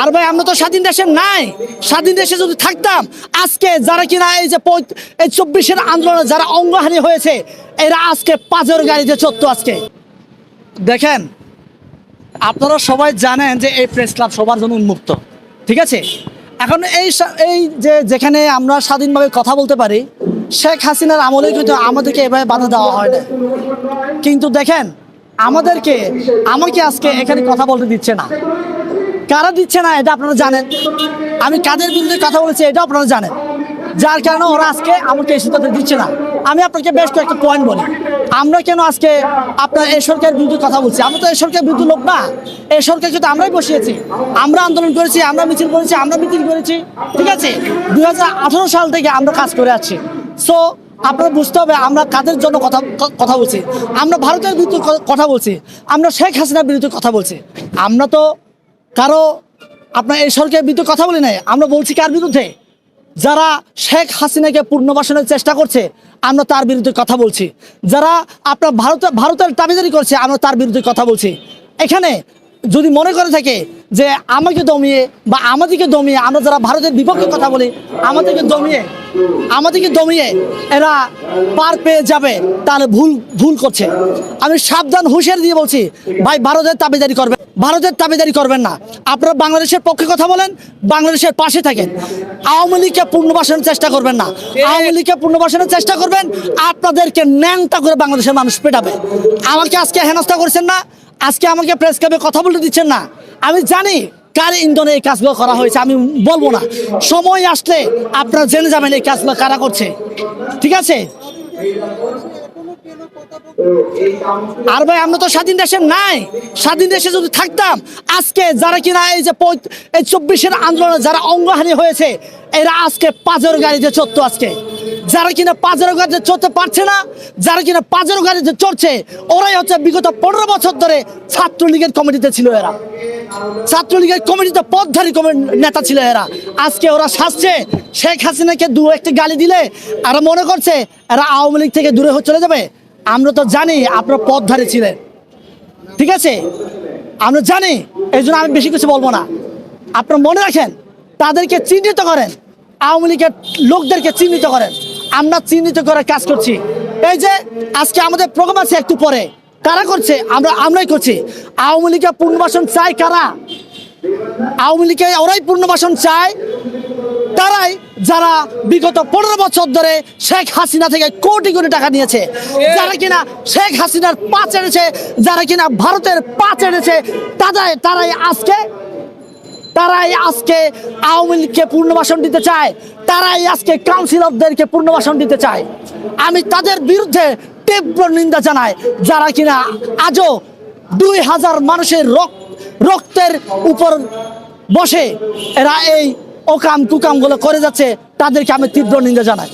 আর ভাই আমরা তো স্বাধীন দেশে নাই, স্বাধীন দেশে যদি থাকতাম আজকে যারা কিনা এই যে 24-এর আন্দোলনে যারা অঙ্গহানি হয়েছে এরা আজকে পাঁচের গাড়িতে চড়তো। আজকে দেখেন আপনারা সবাই জানেন যে এই প্রেস ক্লাব সবার জন্য উন্মুক্ত, ঠিক আছে। এখন এই যে যেখানে আমরা স্বাধীনভাবে কথা বলতে পারি, শেখ হাসিনার আমলে কিন্তু আমাদেরকে এভাবে বাধা দেওয়া হয় না। কিন্তু দেখেন আমাকে আজকে এখানে কথা বলতে দিচ্ছে না। কারা দিচ্ছে না এটা আপনারা জানেন, আমি কাদের বিরুদ্ধে কথা বলেছি এটা আপনারা জানেন, যার কারণে ওরা আজকে আমাকে এই সিদ্ধান্ত দিচ্ছে না। আমি আপনাকে বেশ কয়েকটা পয়েন্ট বলি, আমরা কেন আজকে আপনার এই সরকারের বিরুদ্ধে কথা বলছি। আমরা তো এই সরকারের বিরুদ্ধে লোক না, এই সরকারকে তো আমরাই বসিয়েছি, আমরা আন্দোলন করেছি, আমরা মিছিল করেছি, আমরা মিটিং করেছি, ঠিক আছে। 2018 সাল থেকে আমরা কাজ করে আছি। সো আপনারা বুঝতে হবে আমরা কাদের জন্য কথা বলছি। আমরা ভারতের বিরুদ্ধে কথা বলছি, আমরা শেখ হাসিনার বিরুদ্ধে কথা বলছি। আমরা তো কারো আপনার এই সরকারের বিরুদ্ধে কথা বলি নাই, আমরা বলছি কার বিরুদ্ধে? যারা শেখ হাসিনাকে পুনর্বাসনের চেষ্টা করছে আমরা তার বিরুদ্ধে কথা বলছি। যারা আপনার ভারতের দাবিদারি করছে আমরা তার বিরুদ্ধে কথা বলছি। এখানে যদি মনে করে থাকে যে আমাদেরকে দমিয়ে আমরা যারা ভারতের বিপক্ষে কথা বলি আমাদেরকে দমিয়ে এরা পার পেয়ে যাবে, তাহলে ভুল করছে। আমি সাবধান হুঁশিয়ারি দিয়ে বলছি, ভাই ভারতের দাবিদারি করবেন না। আপনারা বাংলাদেশের পক্ষে কথা বলেন, বাংলাদেশের পাশে থাকেন। আওয়ামী লীগকে পুনর্বাসনের চেষ্টা করবেন না। আওয়ামী লীগকে পুনর্বাসনের চেষ্টা করবেন, আপনাদেরকে ন্যাংটা করে বাংলাদেশের মানুষ পেটাবে। আমাকে আজকে হেনস্থা করছেন না, আজকে আমাকে প্রেস ক্লাবে কথা বলতে দিচ্ছেন না। আমি জানি কার ইন্ধনে এই কাজগুলো করা হয়েছে, আমি বলবো না, সময় আসলে আপনারা জেনে যাবেন এই কাজগুলো কারা করছে, ঠিক আছে। আর ভাই আমরা তো স্বাধীন দেশে নাই, স্বাধীন দেশে যদি থাকতাম আজকে যারা কিনা এই যে 24-এর আন্দোলনে যারা অঙ্গহানি হয়েছে এরা আজকে পাঁচের গাড়িতে চড়তো। আজকে যারা কিনা পাঁচের গাড়িতে চড়তে পারছে না, যারা কিনা পাঁচের গাড়িতে চড়ছে ওরাই হচ্ছে বিগত 15 বছর ধরে ছাত্রলীগের কমিটিতে ছিল। এরা ছাত্রলীগের কমিটিতে পদধারী নেতা ছিল। এরা আজকে ওরা শাসছে, শেখ হাসিনাকে দু একটি গালি দিলে আর মনে করছে এরা আওয়ামী লীগ থেকে দূরে চলে যাবে। আমরা তো জানি আপনারা পদধারী ছিলেন, ঠিক আছে, আমরা জানি, এই জন্য আমি বেশি কিছু বলবো না। আপনারা মনে রাখেন, তাদেরকে চিহ্নিত করেন, আওয়ামী লীগের লোকদেরকে চিহ্নিত করেন। আমরা চিহ্নিত করে কাজ করছি। এই যে আজকে আমাদের প্রোগ্রাম আছে একটু পরে, কারা করছে? আমরাই করছি। আওয়ামী লীগের পুনর্বাসন চাই কারা? আওয়ামী লীগে ওরাই পুনর্বাসন চায়, তারাই যারা বিগত 15 বছর ধরে শেখ হাসিনা থেকে কোটি কোটি টাকা নিয়েছে, যারা কিনা শেখ হাসিনার পা চেড়েছে, যারা কিনা ভারতের পা চেড়েছে, তারাই আজকে আওয়ামী লীগকে পুনর্বাসন দিতে চায়, তারাই আজকে কাউন্সিলরদেরকে পুনর্বাসন দিতে চায়। আমি তাদের বিরুদ্ধে তীব্র নিন্দা জানাই, যারা কিনা আজও 2000 মানুষের রক্তের উপর বসে এরা এই অকাম কুকামগুলো করে যাচ্ছে, তাদেরকে আমি তীব্র নিন্দা জানাই।